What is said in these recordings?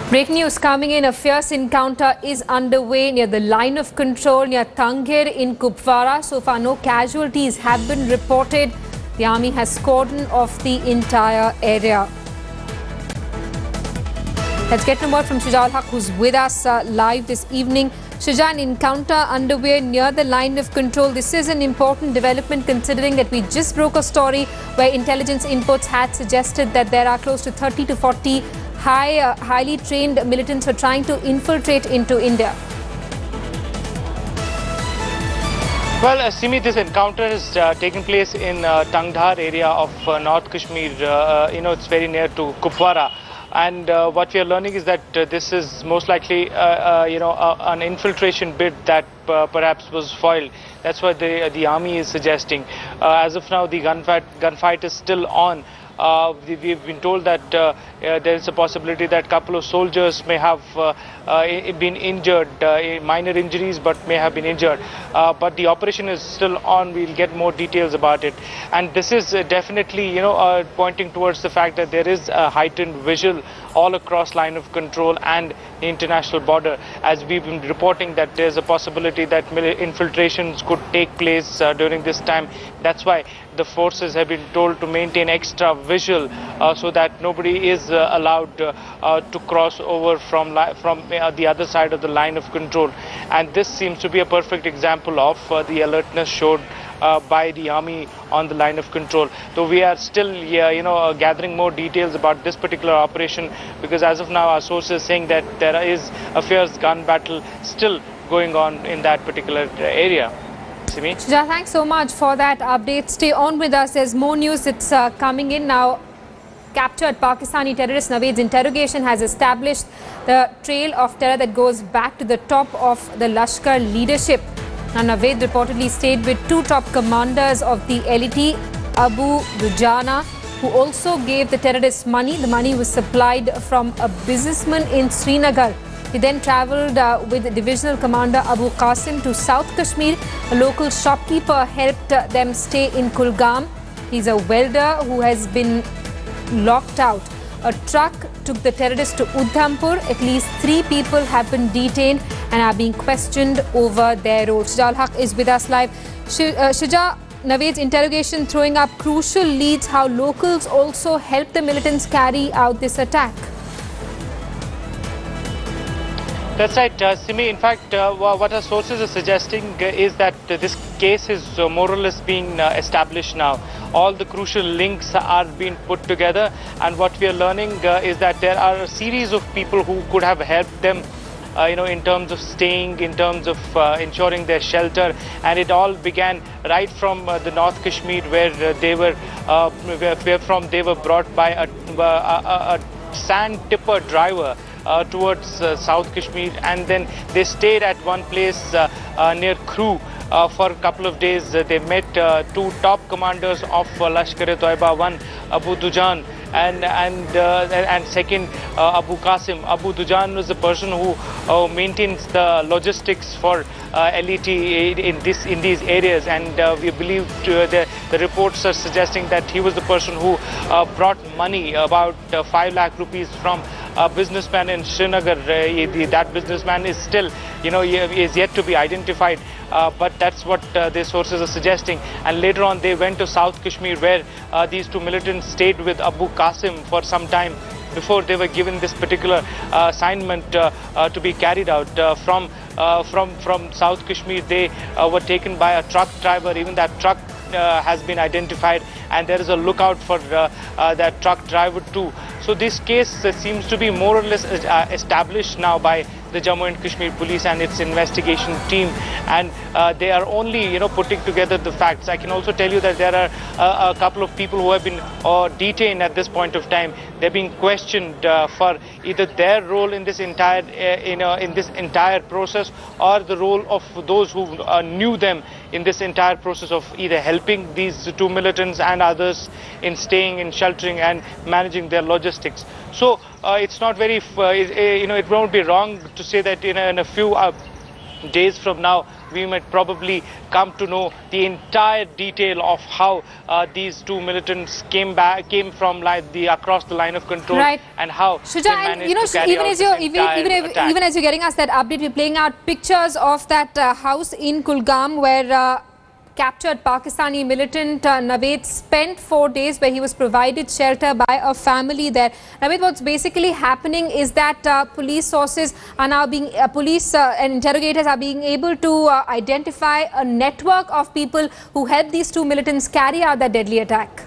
Breaking news coming in, a fierce encounter is underway near the line of control near Tangir in Kupwara. So far, no casualties have been reported. The army has cordoned off the entire area. Let's get a word from Shuja Ul Haq, who's with us live this evening. Shuja, an encounter underway near the line of control. This is an important development considering that we just broke a story where intelligence inputs had suggested that there are close to 30 to 40 highly trained militants who are trying to infiltrate into India. Well, Simi, this encounter is taking place in Tangdhar area of North Kashmir. It's very near to Kupwara. And what we are learning is that this is most likely, an infiltration bid that perhaps was foiled. That's what the army is suggesting. As of now, the gunfight is still on. We've been told that there is a possibility that a couple of soldiers may have been injured, minor injuries, but may have been injured. But the operation is still on. We'll get more details about it. And this is definitely, pointing towards the fact that there is a heightened visual all across line of control and the international border. As we've been reporting that there's a possibility that infiltrations could take place during this time. That's why the forces have been told to maintain extra visual so that nobody is allowed to cross over from the other side of the line of control. And this seems to be a perfect example of the alertness showed by the army on the line of control. Though we are still, gathering more details about this particular operation, because as of now our sources saying that there is a fierce gun battle still going on in that particular area. Simi? Shuja, thanks so much for that update. Stay on with us. There's more news that's coming in now. Captured Pakistani terrorist Naveed's interrogation has established the trail of terror that goes back to the top of the Lashkar leadership. Now, Naveed reportedly stayed with two top commanders of the LET, Abu Dujana, who also gave the terrorists money. The money was supplied from a businessman in Srinagar. He then travelled with Divisional Commander Abu Qasim to South Kashmir. A local shopkeeper helped them stay in Kulgam. He's a welder who has been locked out. A truck took the terrorists to Udhampur. At least 3 people have been detained and are being questioned over their role. Shuja Ul Haq is with us live. Shuja, Naveed's interrogation throwing up crucial leads how locals also helped the militants carry out this attack. That's right, Simi. In fact, what our sources are suggesting is that this case is more or less being established now. All the crucial links are being put together, and what we are learning is that there are a series of people who could have helped them, in terms of staying, in terms of ensuring their shelter, and it all began right from the North Kashmir, where they were brought by a sand tipper driver towards South Kashmir, and then they stayed at one place near Crew for a couple of days. They met 2 top commanders of Lashkar-e-Toiba, one Abu Dujan and second Abu Qasim. Abu Dujan was the person who maintains the logistics for LET in these areas, and we believe the reports are suggesting that he was the person who brought money, about 5 lakh rupees, from a businessman in Srinagar. That businessman is still, is yet to be identified, but that's what the sources are suggesting. And later on, they went to South Kashmir, where these 2 militants stayed with Abu Qasim for some time before they were given this particular assignment to be carried out. From South Kashmir, they were taken by a truck driver. Even that truck has been identified, and there is a lookout for that truck driver too. So this case seems to be more or less established now by the Jammu and Kashmir police and its investigation team, and they are only putting together the facts. I can also tell you that there are a couple of people who have been detained at this point of time. They're being questioned for either their role in this entire process, or the role of those who knew them in this entire process of either helping these 2 militants and others in staying and sheltering and managing their logistics. So it's not very, it won't be wrong to say that in a few days from now, we might probably come to know the entire detail of how these two militants came from across the line of control, right, and how Shuja, they managed to carry out this entire attack. Even as you're getting us that update, we're playing out pictures of that house in Kulgam where captured Pakistani militant Naved spent 4 days, where he was provided shelter by a family there. Naved, what's basically happening is that police sources are now being, and interrogators are being able to identify a network of people who helped these two militants carry out that deadly attack.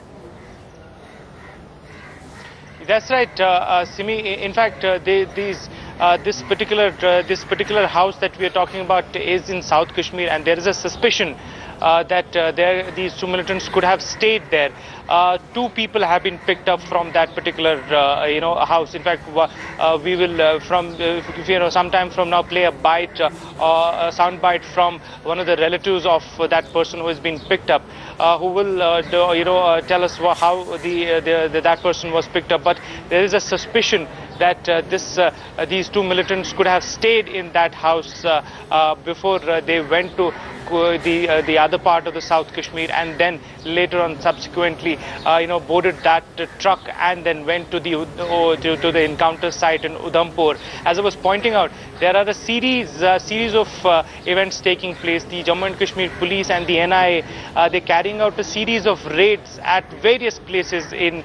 That's right, Simi. In fact, this particular house that we are talking about is in South Kashmir, and there is a suspicion that these two militants could have stayed there. Two people have been picked up from that particular house. In fact, we will sometime from now play a sound bite from one of the relatives of that person who has been picked up, who will tell us how that person was picked up. But there is a suspicion that these two militants could have stayed in that house before they went to the other part of the South Kashmir, and then later on subsequently boarded that truck and then went to the encounter site in Udhampur. As I was pointing out, there are a series of events taking place. The Jammu and Kashmir police and the NIA, they're carrying out a series of raids at various places in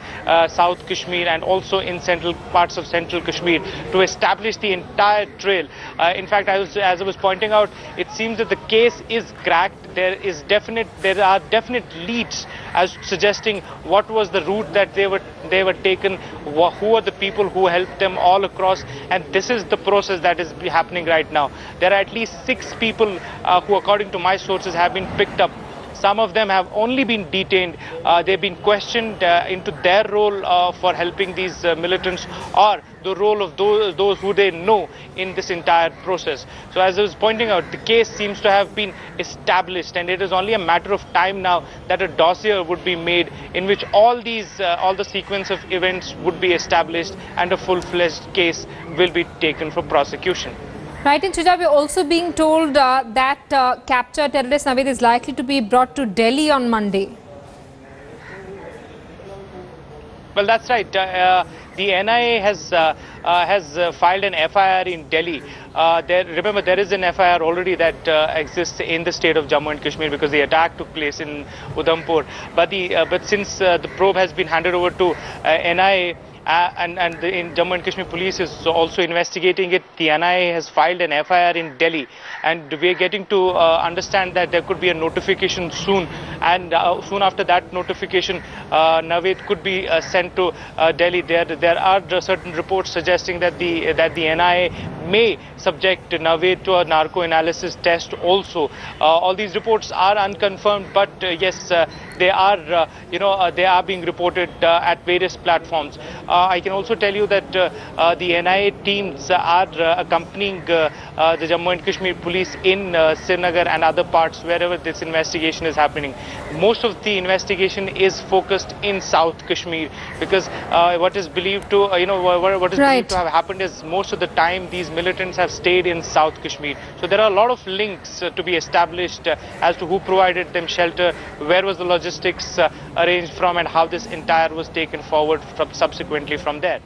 South Kashmir and also in central parts of Central Kashmir to establish the entire trail. In fact, as I was pointing out, it seems that the case is cracked. There are definite leads as suggesting what was the route that they were taken, who are the people who helped them all across, and this is the process that is happening right now. There are at least 6 people who, according to my sources, have been picked up. Some of them have only been detained. They've been questioned into their role for helping these militants, or the role of those who they know in this entire process. So as I was pointing out, the case seems to have been established, and it is only a matter of time now that a dossier would be made in which all the sequence of events would be established and a full-fledged case will be taken for prosecution. Right, and Shuja, we're also being told that captured terrorist Naved is likely to be brought to Delhi on Monday. Well, that's right. The NIA has filed an FIR in Delhi. Remember, there is an FIR already that exists in the state of Jammu and Kashmir because the attack took place in Udhampur. But since the probe has been handed over to NIA, and in Jammu and Kashmir police is also investigating it, the NIA has filed an FIR in Delhi, and we are getting to understand that there could be a notification soon, and soon after that notification, Naved could be sent to Delhi. There are certain reports suggesting that the NIA may subject Naved to a narco analysis test also. All these reports are unconfirmed, but yes, they are being reported at various platforms. I can also tell you that the NIA teams are accompanying the Jammu and Kashmir police in Srinagar and other parts wherever this investigation is happening. Most of the investigation is focused in South Kashmir because what is believed to believed to have happened is most of the time these militants have stayed in South Kashmir. So there are a lot of links to be established as to who provided them shelter, where was the logistics arranged from, and how this entire was taken forward subsequently from there.